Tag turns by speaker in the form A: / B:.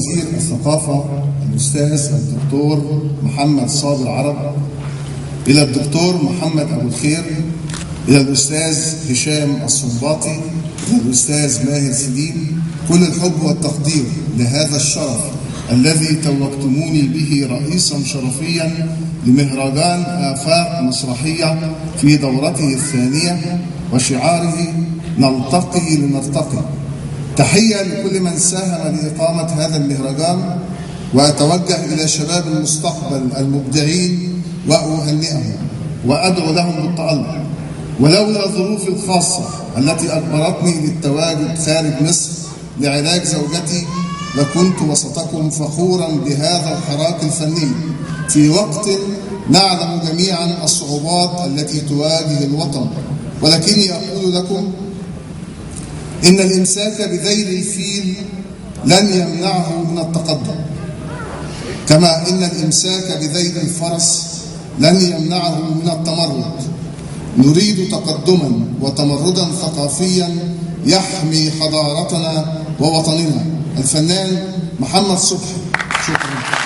A: وزير الثقافة الأستاذ الدكتور محمد صابر عرب، إلى الدكتور محمد أبو الخير، إلى الأستاذ هشام الصنباطي، إلى الأستاذ ماهر سليم، كل الحب والتقدير لهذا الشرف الذي توجتموني به رئيسا شرفيا لمهرجان آفاق مسرحية في دورته الثانية وشعاره نلتقي لنرتقي. تحية لكل من ساهم لإقامة هذا المهرجان، وأتوجه إلى شباب المستقبل المبدعين وأهنئهم وأدعو لهم بالتألق. ولولا الظروف الخاصة التي أجبرتني للتواجد خارج مصر لعلاج زوجتي لكنت وسطكم فخورا بهذا الحراك الفني في وقت نعلم جميعا الصعوبات التي تواجه الوطن، ولكني أقول لكم إن الإمساك بذيل الفيل لن يمنعه من التقدم، كما إن الإمساك بذيل الفرس لن يمنعه من التمرد. نريد تقدما وتمردا ثقافيا يحمي حضارتنا ووطننا. الفنان محمد صبحي. شكرا.